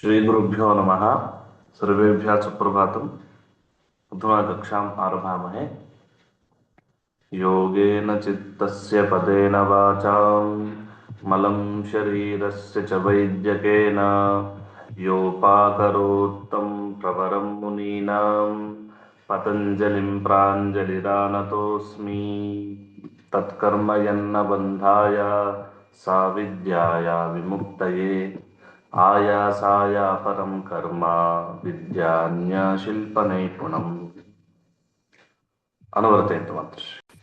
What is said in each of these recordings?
श्रीगुरुभ्यो नमः। सर्वेभ्यः सुप्रभातम्। प्रथमकक्षाम् आरभामहे। योगेन चित्तस्य पदेन वाचां मलं शरीरस्य च वैद्यकेन योपाकरोत्तं प्रवरं मुनीनां पतञ्जलिं प्राञ्जलिरानतोऽस्मि। तत्कर्म यन्न बन्धाय सा विद्याया विमुक्तये आयासाय परं कर्म विद्यान्यशिल्पनैपुणम्। अनुवर्तयन्तु मातृश्री।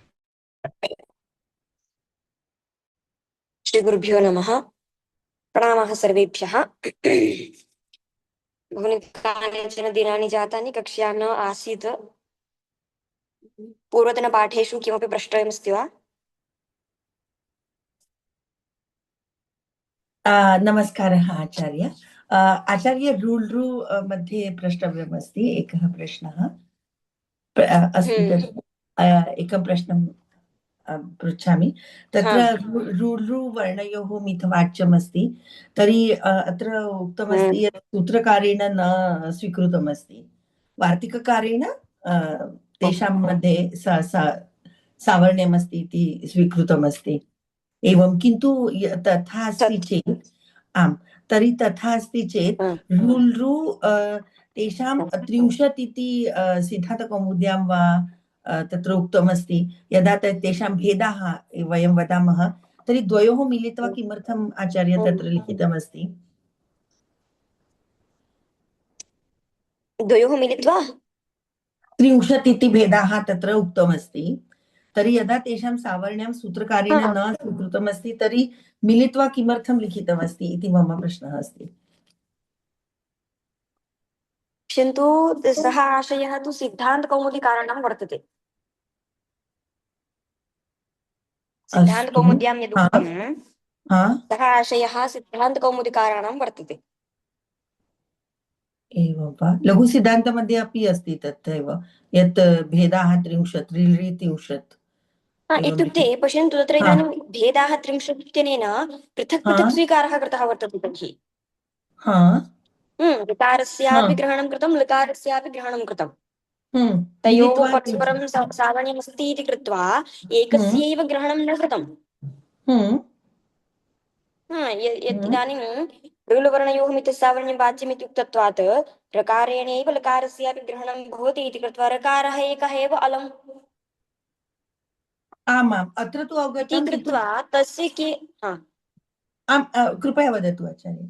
श्री गुरुभ्यो नमः। प्रणामः सर्वेभ्यः। बहूनि कानिचन दिनानि जातानि, कक्ष्या न आसीत्। पूर्वतनपाठेषु किमपि प्रष्टव्यमस्ति वा? नमस्कारः आचार्य। आचार्य रूल् मध्ये प्रष्टव्यमस्ति एकः प्रश्नः अस्ति। एकं प्रश्नं पृच्छामि। तत्र रूल् वर्णयोः मिथवाच्यमस्ति। तर्हि अत्र उक्तमस्ति यत् सूत्रकारेण न स्वीकृतमस्ति, वार्तिककारेण तेषां मध्ये सावर्ण्यमस्ति इति स्वीकृतमस्ति। एवं, किन्तु तथा अस्ति चेत् आम्, तर्हि तथा अस्ति चेत् रूल् तेषां 30 इति सिद्धान्तकौमुद्यां वा तत्र उक्तमस्ति। यदा तेषां भेदाः वयं वदामः तर्हि द्वयोः मिलित्वा किमर्थम् आचार्य तत्र लिखितमस्ति? द्वयोः मिलित्वा 30 इति भेदाः तत्र उक्तमस्ति। तर्हि यदा तेषां सावर्ण्यं सूत्रकारेण न स्वीकृतमस्ति तर्हि मिलित्वा किमर्थं लिखितमस्ति इति मम प्रश्नः अस्ति। किन्तु सः आशयः तु सिद्धान्तकौमुदीकाराणां वर्तते। सिद्धान्तकौमुद्यां यदुक्तं सः आशयः सिद्धान्तकौमुदीकाराणां वर्तते। एवं वा? लघुसिद्धान्तमध्ये अपि अस्ति तथैव, यत् भेदाः 30 इत्युक्ते पश्यन्तु, तत्र इदानीं भेदाः 30 इत्यनेन पृथक् पृथक् स्वीकारः कृतः वर्तते। तर्हि ऋकारस्यापि ग्रहणं कृतं, लकारस्यापि ग्रहणं कृतं। तयोः परस्परं सावर्ण्यमस्ति इति कृत्वा एकस्यैव ग्रहणं न कृतम्। इदानीं ऋलवर्णयोः मिथसावर्ण्यं वाच्यम् इत्युक्तत्वात् ऋकारेणैव लकारस्यापि ग्रहणं भवति इति कृत्वा ऋकारः एकः एव अलम्। आमाम्, अत्र तु अवगतं, कृत्वा तस्य कृपया वदतु आचार्य।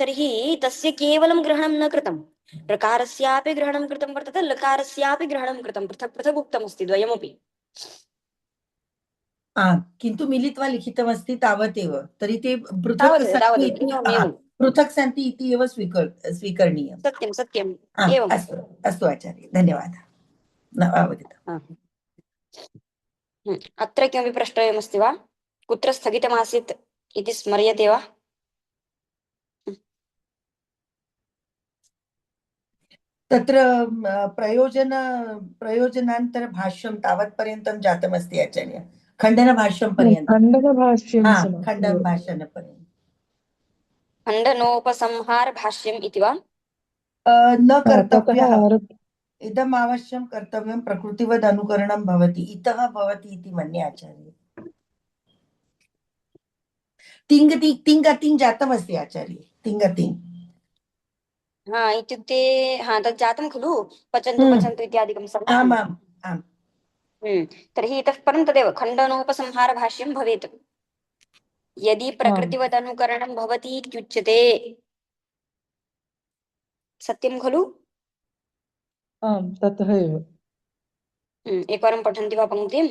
तर्हि तस्य केवलं ग्रहणं न कृतं, ऋकारस्यापि ग्रहणं कृतं वर्तते, लकारस्यापि ग्रहणं कृतं, पृथक् पृथक् उक्तमस्ति द्वयमपि। किन्तु मिलित्वा लिखितमस्ति तावदेव। तर्हि ते पृथक् सन्ति इति एव स्वीकरणीयम्। सत्यं सत्यम्। अस्तु अस्तु आचार्य, धन्यवादः। अवगतम्। अत्र किमपि प्रष्टव्यमस्ति वा? कुत्र स्थगितमासीत् इति स्मर्यते वा? तत्र प्रयोजनान्तरभाष्यं तावत्पर्यन्तं जातमस्ति आचार्य। खण्डनभाष्यं पर्यन्तं। खण्डनभाष्यपर्यन्तं। खण्डनोपसंहारभाष्यम् इति वा? न कर्तव्यः। इदम् अवश्यं कर्तव्यं, प्रकृतिवद् अनुकरणं भवति, इतः भवति इति मन्ये आचार्य। तिङ् जातमस्ति आचार्य, तिङ्। इत्युक्ते तत् जातं खलु, पचन्तु पचन्तु इत्यादिकं सर्वम्। आम्। तर्हि इतः परं तदेव खण्डनोपसंहारभाष्यं भवेत्। यदि प्रकृतिवदनुकरणं भवति इत्युच्यते, सत्यं खलु? आम्, ततः एव। एकवारं पठन्ति वा पङ्क्तिम्?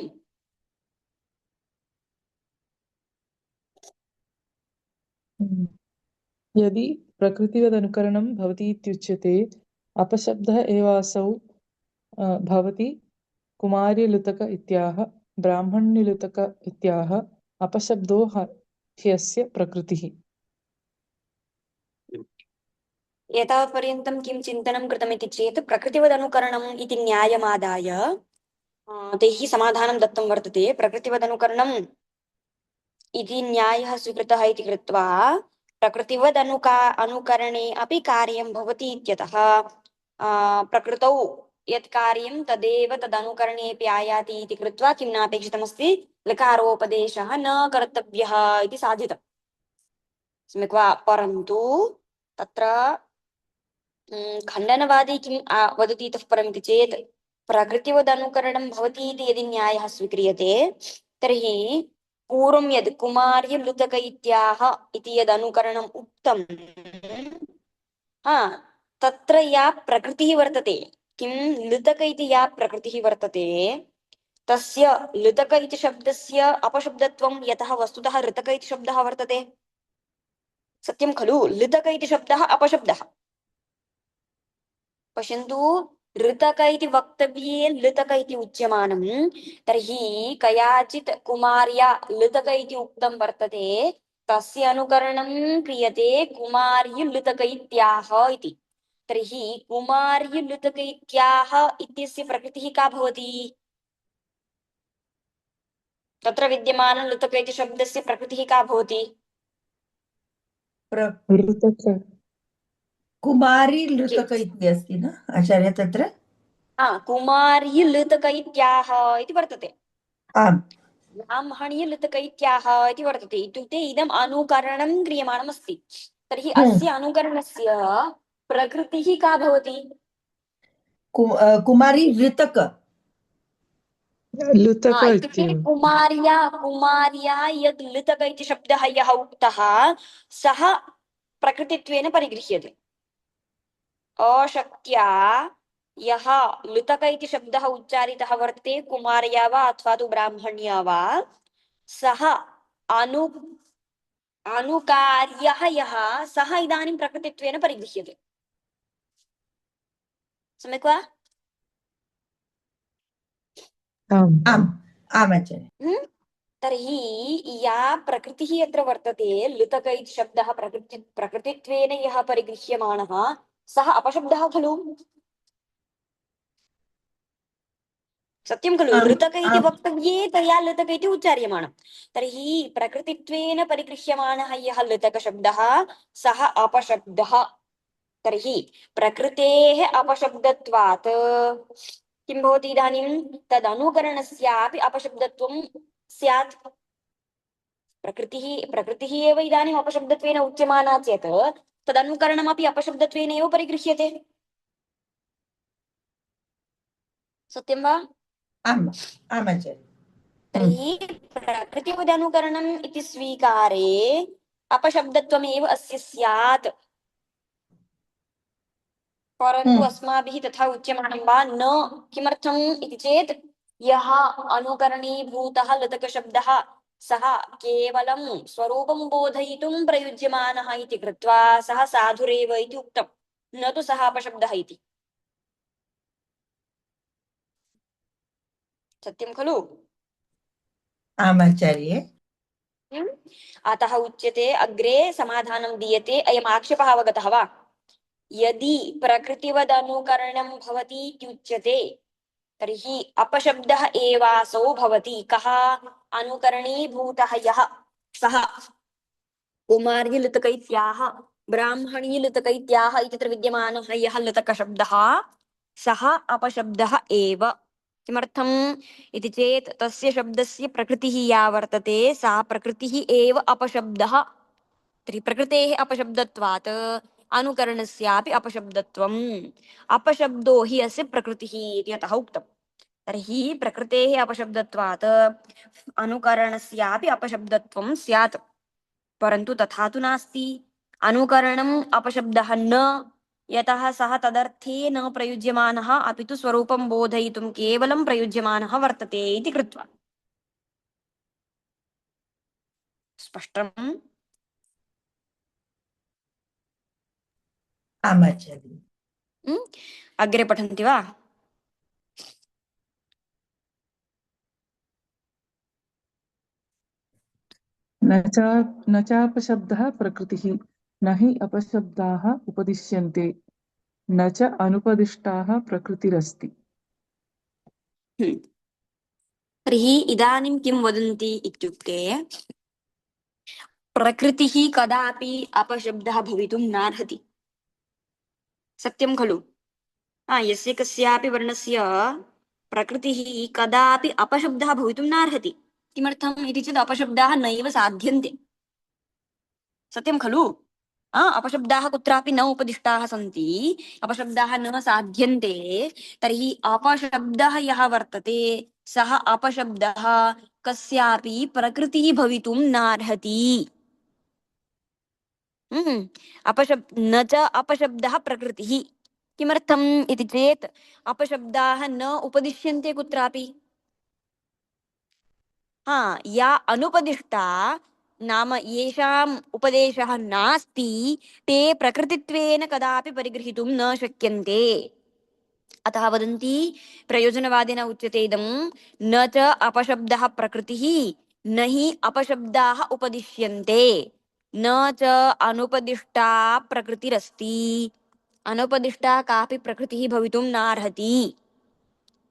यदि प्रकृतिवदनुकरणं भवति इत्युच्यते, अपशब्दः एवासौ भवति। कुमारीलुतक इत्याह, ब्राह्मण्यलुतक इत्याह, अपशब्दो ह्यस्य प्रकृतिः। एतावत्पर्यन्तं किं चिन्तनं कृतमिति चेत्, प्रकृतिवदनुकरणम् इति न्यायमादाय तैः समाधानं दत्तं वर्तते। प्रकृतिवदनुकरणम् इति न्यायः स्वीकृतः इति कृत्वा प्रकृतिवद् अनुकरणे अपि कार्यं भवति इत्यतः प्रकृतौ यत् कार्यं तदेव तदनुकरणेऽपि आयाति इति कृत्वा किं नापेक्षितमस्ति लकारोपदेशः न कर्तव्यः इति साधितम्। सम्यक् वा? परन्तु तत्र खण्डनवादी किं वदति इतः परम् इति चेत् प्रकृतिवदनुकरणं भवति इति यदि न्यायः स्वीक्रियते तर्हि पूर्वं यद् कुमार्यलुतक इत्याह इति यदनुकरणम् उक्तं तत्र या प्रकृतिः वर्तते, किं लुतक इति या प्रकृतिः वर्तते तस्य लुतक इति शब्दस्य अपशब्दत्वं यतः वस्तुतः ऋतक इति शब्दः वर्तते। सत्यं खलु? लुतक इति शब्दः अपशब्दः। पश्यन्तु, ऋतक इति वक्तव्ये लुतक इति उच्यमानं, तर्हि कयाचित् कुमार्या लुतक इति उक्तं वर्तते, तस्य अनुकरणं क्रियते कुमार्य लुतक इत्याह इति। तर्हि कुमार्य लुतक इत्याह इत्यस्य प्रकृतिः का भवति? तत्र विद्यमान लुतक इति शब्दस्य प्रकृतिः का भवति? ऋतक कुमारी लुतक इति अस्ति न आचार्य तत्र? कुमार्य लुतक इत्याह इति वर्तते। आम्। ब्राह्मणीय लुतक इत्याह इति वर्तते। इत्युक्ते इदम् अनुकरणं क्रियमाणमस्ति। तर्हि अस्य अनुकरणस्य प्रकृतिः का भवति? कुमारी ऋतक लुतक इत्युक्ते कुमार्या यद् लुतक इति शब्दः यः उक्तः सः प्रकृतित्वेन परिगृह्यते। अशक्त्या यः लुतक इति शब्दः उच्चारितः वर्तते कुमार्या वा अथवा तु ब्राह्मण्या वा, सः अनुकार्यः यः सः इदानीं प्रकृतित्वेन परिगृह्यते। सम्यक् वा? आम् आचार्य। तर्हि या प्रकृतिः यत्र वर्तते, लुतक इति शब्दः प्रकृतित्वेन यः परिगृह्यमाणः सः अपशब्दः खलु? सत्यं खलु? ऋतक इति वक्तव्ये तया लुतक इति उच्चार्यमाणं। तर्हि प्रकृतित्वेन परिगृह्यमाणः यः लुतक शब्दः सः अपशब्दः। तर्हि प्रकृतेः अपशब्दत्वात् किं भवति इदानीं? तदनुकरणस्यापि अपशब्दत्वं स्यात्। प्रकृतिः एव इदानीम् अपशब्दत्वेन उच्यमाना चेत् तदनुकरणमपि अपशब्दत्वेन एव परिगृह्यते। सत्यं वा? आम् आचार्य। तर्हि प्रकृतिवदनुकरणम् इति स्वीकारे अपशब्दत्वमेव अस्य स्यात्। परन्तु अस्माभिः तथा उच्यमानं वा न? किमर्थम् इति चेत् यः अनुकरणीभूतः लुतकशब्दः सः केवलं स्वरूपं बोधयितुं प्रयुज्यमानः इति कृत्वा सः साधुरेव इति उक्तं, न तु सः अपशब्दः इति। सत्यं खलु? आचार्ये। अतः उच्यते, अग्रे समाधानं दीयते, अयम् आक्षेपः अवगतः वा? यदि प्रकृतिवदनुकरणं भवति इत्युच्यते तर्हि अपशब्दः एवासौ भवति। कः? अनुकरणीभूतः यः सः कुमार्यलुतक इत्याह ब्राह्मणीलुतक इत्याह इत्यत्र विद्यमानः यः लुतकशब्दः सः अपशब्दः एव। किमर्थम् इति चेत् तस्य शब्दस्य प्रकृतिः या वर्तते सा प्रकृतिः एव अपशब्दः। तर्हि प्रकृतेः अपशब्दत्वात् अनुकरणस्यापि अपशब्दत्वम्। अपशब्दो हि अस्य प्रकृतिः इति अतः उक्तम्। तर्हि प्रकृतेः अपशब्दत्वात् अनुकरणस्यापि अपशब्दत्वं स्यात्। परन्तु तथा तु नास्ति। अनुकरणम् अपशब्दः न, यतः सः तदर्थे न प्रयुज्यमानः, अपि तु स्वरूपं बोधयितुं केवलं प्रयुज्यमानः वर्तते इति कृत्वा। स्पष्टम्? आचार्य। अग्रे पठन्ति वा? न चापशब्दः प्रकृतिः, न हि अपशब्दाः उपदिश्यन्ते, न च अनुपदिष्टाः प्रकृतिरस्ति। तर्हि इदानीं किं वदन्ति इत्युक्ते प्रकृतिः कदापि अपशब्दः भवितुं नार्हति। सत्यं खलु? यस्य कस्यापि वर्णस्य प्रकृतिः कदापि अपशब्दः भवितुं नार्हति। किमर्थम् इति चेत् अपशब्दाः नैव साध्यन्ते। सत्यं खलु? अपशब्दाः कुत्रापि न उपदिष्टाः सन्ति, अपशब्दाः न साध्यन्ते, तर्हि अपशब्दः यः वर्तते सः अपशब्दः कस्यापि प्रकृतिः भवितुं नार्हति। न च अपशब्दः प्रकृतिः। किमर्थम् इति चेत् अपशब्दाः न उपदिश्यन्ते कुत्रापि। या अनुपदिष्टा नाम येषाम् उपदेशः नास्ति ते प्रकृतित्वेन कदापि परिगृहीतुं न शक्यन्ते। अतः वदन्ति प्रयोजनवादिना उच्यते इदं न च अपशब्दः प्रकृतिः न हि अपशब्दाः उपदिश्यन्ते न च अनुपदिष्टा प्रकृतिरस्ति। अनुपदिष्टा कापि प्रकृतिः भवितुं नार्हति।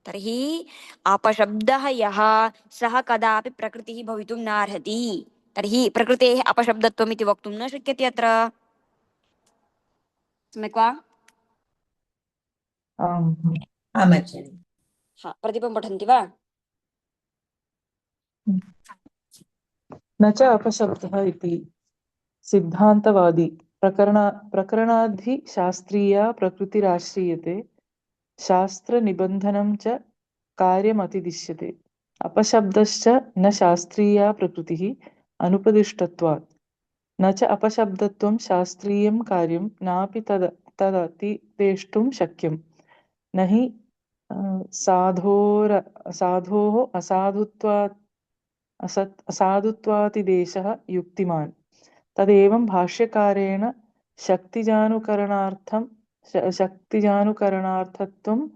तर्हि अपशब्दः यः सः कदापि प्रकृतिः भवितुं नार्हति। तर्हि प्रकृतेः अपशब्दत्वम् इति वक्तुं न शक्यते अत्र। सम्यक् वा? आम् आचार्य। प्रतिपं पठन्ति वा? न च अपशब्दः इति सिद्धान्तवादी प्रकरणाद्धि शास्त्रीया प्रकृतिराश्रीयते शास्त्रनिबन्धनं च कार्यमतिदिश्यते अपशब्दश्च न शास्त्रीया प्रकृतिः अनुपदिष्टत्वात् न च अपशब्दत्वं शास्त्रीयं कार्यं नापि तदतिदेष्टुं शक्यं न हि साधोः असाधुत्वातिदेशः युक्तिमान् तदेवं भाष्यकारेण शक्तिजानुकरणार्थत्वं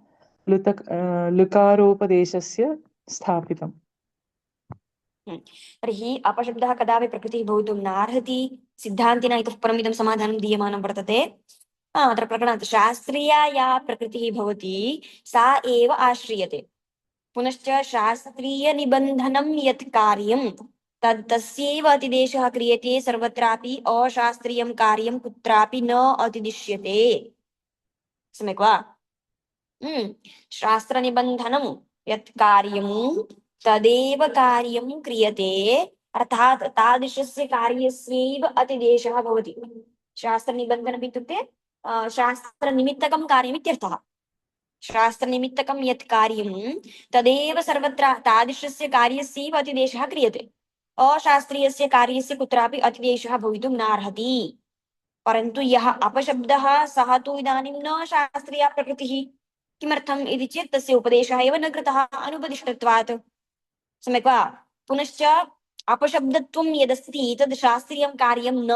लुकारोपदेशस्य स्थापितम्। तर्हि अपशब्दः कदापि प्रकृतिः भवितुं नार्हति। सिद्धान्तिना इतः परम् इदं समाधानं दीयमानं वर्तते। अत्र प्रकरणात् शास्त्रीया या प्रकृतिः भवति सा एव आश्रियते। पुनश्च शास्त्रीयनिबन्धनं यत् कार्यं तस्यैव अतिदेशः क्रियते। सर्वत्रापि अशास्त्रीयं कार्यं कुत्रापि न अतिदिश्यते। सम्यक् वा? शास्त्रनिबन्धनं यत् कार्यं तदेव कार्यं क्रियते, अर्थात् तादृशस्य कार्यस्यैव अतिदेशः भवति। शास्त्रनिबन्धनम् इत्युक्ते शास्त्रनिमित्तकं कार्यमित्यर्थः। शास्त्रनिमित्तकं यत् कार्यं तदेव सर्वत्र तादृशस्य कार्यस्यैव अतिदेशः क्रियते। अशास्त्रीयस्य कार्यस्य कुत्रापि अतिदेशः भवितुं नार्हति। परन्तु यः अपशब्दः सः तु इदानीं न शास्त्रीया प्रकृतिः। किमर्थम् इति चेत् तस्य उपदेशः एव न कृतः अनुपदिष्टत्वात्। सम्यक् वा? पुनश्च अपशब्दत्वं यदस्ति तद् शास्त्रीयं कार्यं न,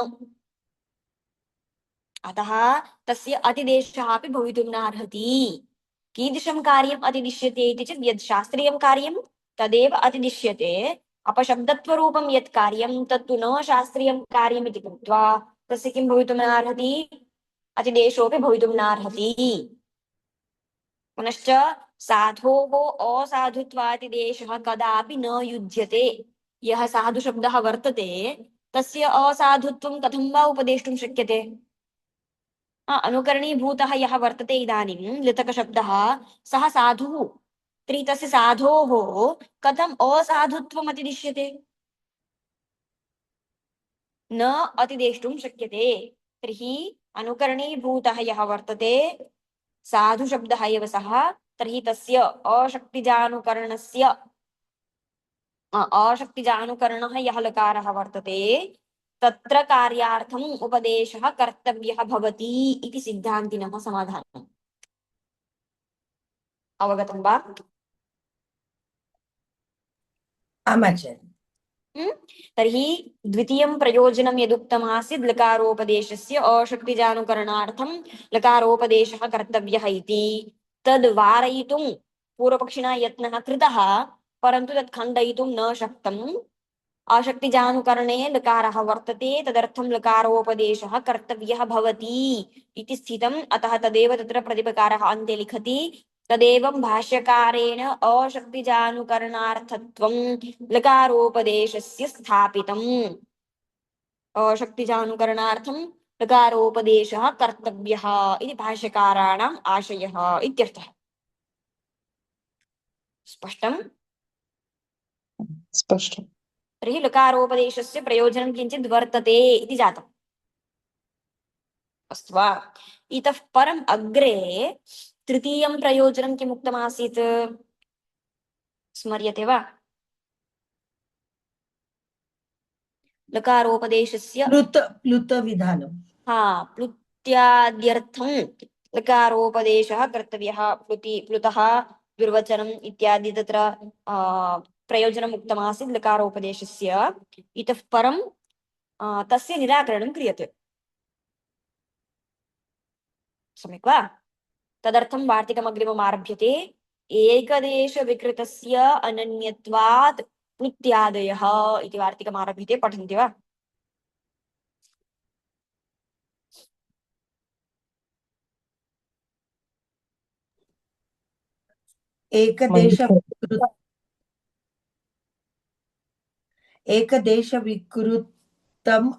अतः तस्य अतिदेशः अपि भवितुं नार्हति। कीदृशं कार्यम् अतिदिश्यते इति चेत् यद् शास्त्रीयं कार्यं तदेव अतिदिश्यते। अपशब्दत्वरूपं यत् कार्यं तत्तु न शास्त्रीयं कार्यम् इति कृत्वा तस्य किं भवितुं नार्हति? अतिदेशोऽपि भवितुं नार्हति। पुनश्च साधोः असाधुत्वातिदेशः कदापि न युज्यते। यः साधुशब्दः वर्तते तस्य असाधुत्वं कथं वा उपदेष्टुं शक्यते? अनुकरणीभूतः यः वर्तते इदानीं लृतकशब्दः सः साधुः। तर्हि तस्य साधोः कथम् असाधुत्वम् अतिदिश्यते? न अतिदेष्टुं शक्यते। तर्हि अनुकरणीभूतः यः वर्तते साधुशब्दः एव सः, तर्हि तस्य अशक्तिजानुकरणः यः लकारः वर्तते तत्र कार्यार्थम् उपदेशः कर्तव्यः भवति इति सिद्धान्तिनः समाधानम्। अवगतं वा? आचार्य। तर्हि द्वितीयं प्रयोजनं यदुक्तमासीत् लकारोपदेशस्य अशक्तिजानुकरणार्थं लकारोपदेशः कर्तव्यः इति, तद् वारयितुं पूर्वपक्षिणा यत्नः कृतः, परन्तु तत् खण्डयितुं न शक्तम्। अशक्तिजानुकरणे लकारः वर्तते, तदर्थं लकारोपदेशः कर्तव्यः भवति इति स्थितम्। अतः तदेव तत्र प्रतिपकारः अन्ते लिखति तदेवं भाष्यकारेण अशक्तिजानुकरणार्थत्वं लकारोपदेशस्य स्थापितम्। शक्तिजानुकरणार्थं लकारोपदेशः कर्तव्यः इति भाष्यकाराणाम् आशयः इत्यर्थः। स्पष्टम्? स्पष्टम्। तर्हि लकारोपदेशस्य प्रयोजनं किञ्चित् वर्तते इति जातम्। अस्तु वा? इतः परम् अग्रे तृतीयं प्रयोजनं किम् उक्तमासीत्? स्मर्यते वा? लकारोपदेशस्य प्लुतविधानम्। प्लुत्याद्यर्थं लकारोपदेशः कर्तव्यः। प्लुतः दुर्वचनम् इत्यादि तत्र प्रयोजनम् उक्तमासीत् लकारोपदेशस्य। इतः परं तस्य निराकरणं क्रियते। सम्यक् वा? तदर्थं वार्तिकमग्रिमम् आरभ्यते। एकदेशविकृतस्य अनन्यत्वात् प्लुत्यादयः इति वार्तिकम् आरभ्यते। पठन्ति वा? एकदेशविकृतम्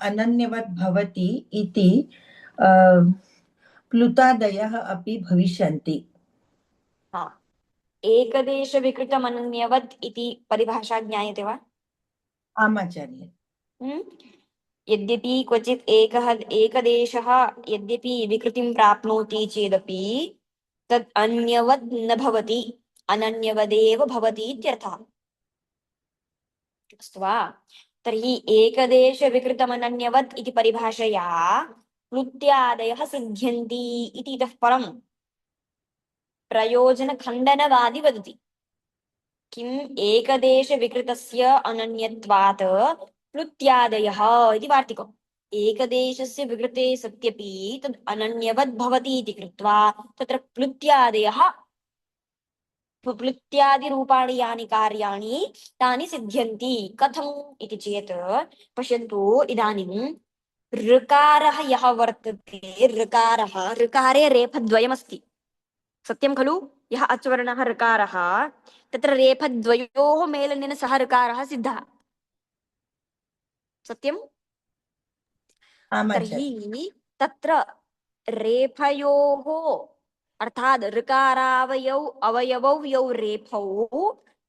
अनन्यवत् भवति इति प्लुतादयः अपि भविष्यन्ति। एकदेशविकृतमनन्यवत् इति परिभाषा ज्ञायते वा? आम् आचार्य। यद्यपि क्वचित् एकदेशः यद्यपि विकृतिं प्राप्नोति चेदपि तद् अन्यवद् न भवति, अनन्यवदेव भवति इत्यर्थः। अस्तु वा? तर्हि एकदेशविकृतमनन्यवत् इति परिभाषया प्लुत्यादयः सिद्ध्यन्ति इति इतः परं प्रयोजनखण्डनवादी वदति। किम् एकदेशविकृतस्य अनन्यत्वात् प्लुत्यादयः इति वार्तिकम्। एकदेशस्य विकृते सत्यपि तद् अनन्यवद् भवति इति कृत्वा तत्र प्लुत्यादयः प्लुत्यादिरूपाणि यानि कार्याणि तानि सिद्ध्यन्ति। कथम् इति चेत् पश्यन्तु, इदानीं ऋकारः यः वर्तते, ऋकारे रेफद्वयमस्ति। सत्यं खलु? यः अच्वर्णः ऋकारः, तत्र रेफद्वयोः मेलनेन सह ऋकारः सिद्धः। सत्यं? तर्हि तत्र रेफयोः अर्थात् ऋकारावयवौ यौ रेफौ,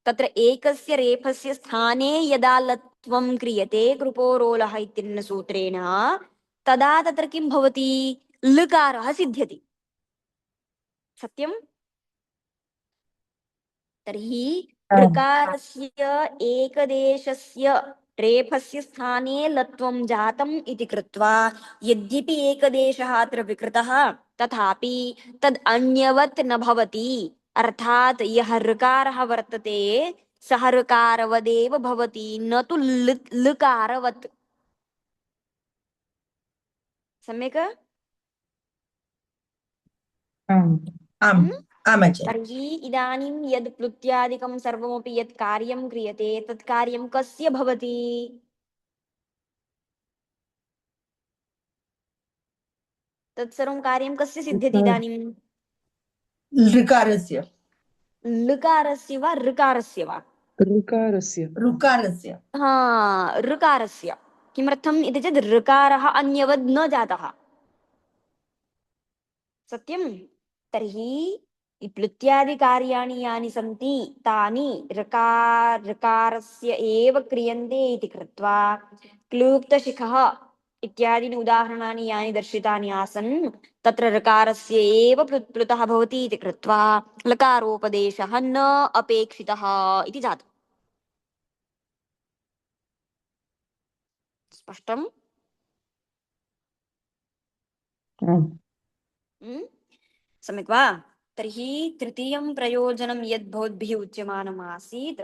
तत्र एकस्य रेफस्य स्थाने यदा लत्वं क्रियते कृपोरोलः इत्यनेन सूत्रेण, तदा तत्र किं भवति? लकारः सिद्ध्यति। सत्यं? तर्हि ऋकारस्य एकदेशस्य रेफस्य स्थाने लत्वं जातम् इति कृत्वा यद्यपि एकदेशः अत्र विकृतः, तथापि तद् अन्यवत् न भवति। अर्थात् यः ऋकारः वर्तते सः ऋकारवदेव भवति, न तु लकारवत्। सम्यक्? तर्हि इदानीं यद् प्लुत्यादिकं सर्वमपि यत् कार्यं क्रियते तत् कार्यं कस्य भवति? तत्सर्वं कार्यं कस्य सिद्ध्यति इदानीं? ऋकारस्य। लकारस्य वा ऋकारस्य वा? ऋकारस्य। ऋकारस्य। किमर्थम् इति चेत् ऋकारः अन्यवद् न जातः। सत्यं? तर्हि प्लुत्यादिकार्याणि यानि सन्ति तानि ऋकारस्य एव क्रियन्ते इति कृत्वा क्लृप्तशिखः इत्यादीनि उदाहरणानि यानि दर्शितानि आसन् तत्र ऋकारस्य एव प्लुतः भवति इति कृत्वा लकारोपदेशः न अपेक्षितः इति जातम्। स्पष्टम्? सम्यक् वा? तर्हि तृतीयं प्रयोजनं यद् भवद्भिः उच्यमानम् आसीत्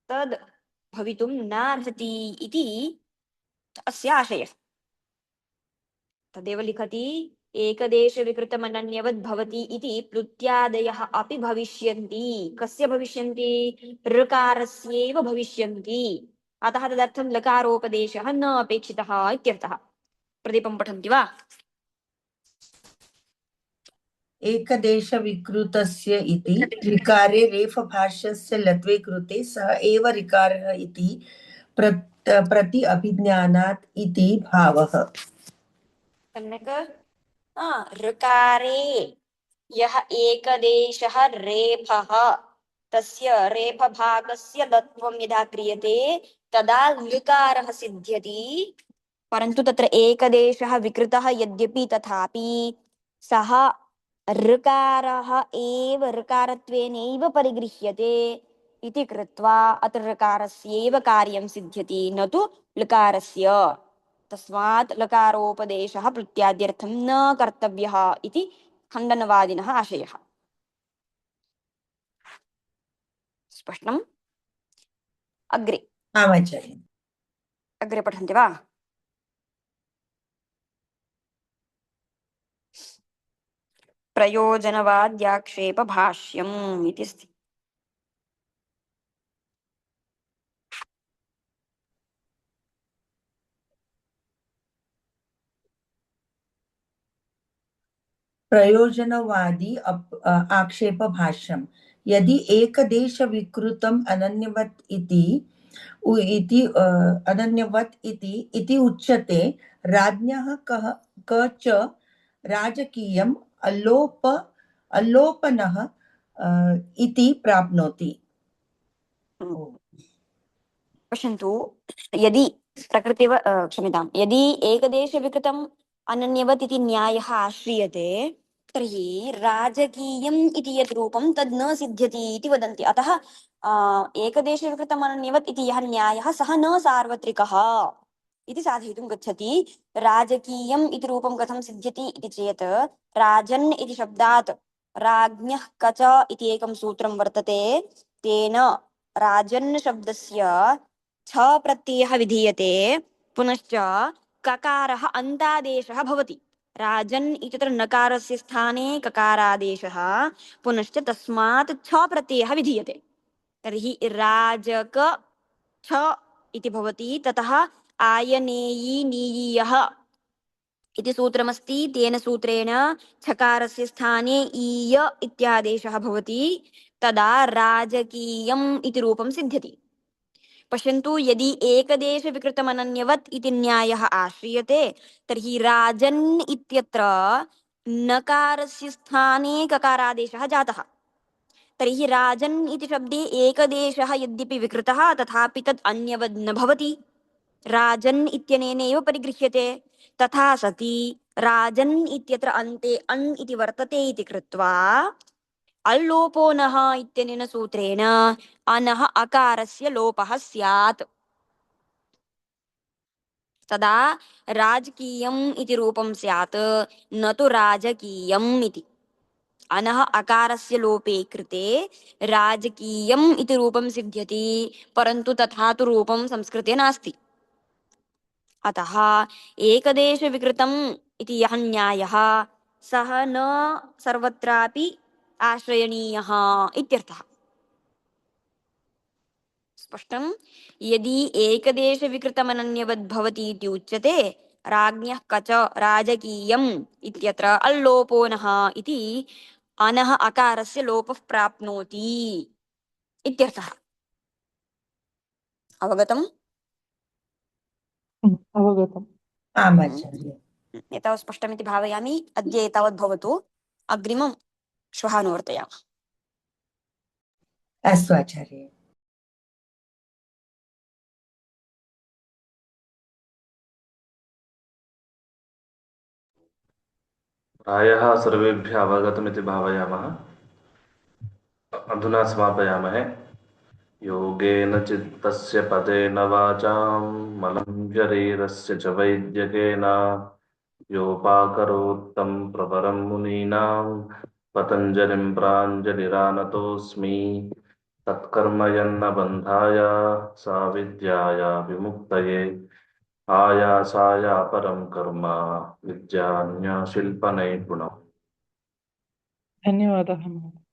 तद् भवितुं नार्हति इति अस्य आशयः। तदेव लिखति, एकदेशविकृतमनन्यवद् भवति इति प्लुत्यादयः अपि भविष्यन्ति। कस्य भविष्यन्ति? ऋकारस्यैव भविष्यन्ति। अतः तदर्थं लकारोपदेशः न अपेक्षितः इत्यर्थः। प्रदीपं पठन्ति वा? एकदेशविकृतस्य इति ऋकारे रेफभाष्यस्य लत्वे कृते सः एव ऋकारः इति प्रति अभिज्ञानात् इति भावः। सम्यक्। ऋकारे यः एकदेशः रेफः तस्य रेफभागस्य लत्वं यदा क्रियते तदा लृकारः सिद्ध्यति। परन्तु तत्र एकदेशः विकृतः यद्यपि तथापि सः ऋकारः एव ऋकारत्वेनैव परिगृह्यते इति कृत्वा अत्र ऋकारस्यैव कार्यं सिद्ध्यति न तु लकारस्य। तस्मात् लकारोपदेशः प्रत्याद्यर्थं न कर्तव्यः इति खण्डनवादिनः आशयः। स्पष्टम्? अग्रे आचार्य। अग्रे पठन्ति वा? प्रयोजनवाद्याक्षेपभाष्यम् इति अस्ति। प्रयोजनवादी आक्षेपभाष्यम्। यदि एकदेशविकृतम् अनन्यवत् इति उच्यते, राज्ञः क च राजकीयम् अल्लोपनः इति प्राप्नोति। पश्यन्तु, यदि क्षम्यताम्, यदि एकदेशविकृतम् अनन्यवत् इति न्यायः आश्रीयते तर्हि राजकीयम् इति यत् रूपं तद् न सिद्ध्यति इति वदन्ति। अतः एकदेशविकृतम् अनन्यवत् इति यः न्यायः सः न सार्वत्रिकः इति साधयितुं गच्छति। राजकीयम् इति रूपं कथं सिद्ध्यति इति चेत् राजन् इति शब्दात् राज्ञः कच इति एकं सूत्रं वर्तते। तेन राजन् शब्दस्य छ प्रत्ययः विधीयते, पुनश्च ककारः अन्तादेशः भवति। राजन् इत्यत्र नकारस्य स्थाने ककारादेशः, पुनश्च तस्मात् छ प्रत्ययः विधीयते। तर्हि राजक छ इति भवति। ततः आयनेयी नीयः इति सूत्रमस्ति। तेन सूत्रेण छकारस्य स्थाने ईय इत्यादेशः भवति। तदा राजकीयम् इति रूपं सिद्ध्यति। पश्यन्तु, यदि एकदेशविकृतमनन्यवत् इति न्यायः आश्रीयते तर्हि राजन् इत्यत्र नकारस्य स्थाने ककारादेशः जातः। तर्हि राजन् इति शब्दे एकदेशः यद्यपि विकृतः तथापि तद् अन्यवद् न भवति, राजन् इत्यनेनैव परिगृह्यते। तथा सति राजन् इत्यत्र अन्ते अण् इति वर्तते इति कृत्वा अल्लोपो नः इत्यनेन सूत्रेण अनः अकारस्य लोपः स्यात्। तदा राजकीयम् इति रूपं स्यात्, न तु राजकीयम् इति। अनः अकारस्य लोपे कृते राजकीयम् इति रूपं सिद्ध्यति, परन्तु तथा तु रूपं संस्कृते नास्ति। अतः एकदेशविकृतम् इति यः न्यायः सः न सर्वत्रापि आश्रयणीयः इत्यर्थः। स्पष्टम्? यदि एकदेशविकृतमनन्यवद् भवति इति उच्यते, राज्ञः कच राजकीयम् इत्यत्र अल्लोपो नः इति अनः अकारस्य लोपः प्राप्नोति इत्यर्थः। अवगतम्? अवगतम्। आचार्य। एतावत् स्पष्टमिति भावयामि। अद्य एतावत् भवतु, अग्रिमं श्वः अनुवर्तयामः। अस्तु आचार्य। प्रायः सर्वेभ्यः अवगतमिति भावयामः। अधुना समापयामहे। योगेन चित्तस्य पदेन वाचां मलं शरीरस्य च वैद्यकेन योपाकरोत्तं प्रवरं मुनीनां पतञ्जलिं प्राञ्जलिरानतोऽस्मि। तत्कर्म यन्न बन्धाय साविद्याय विमुक्तये आयासाय परं कर्म विद्यान्यशिल्पनैपुणम्। धन्यवादः महोदय।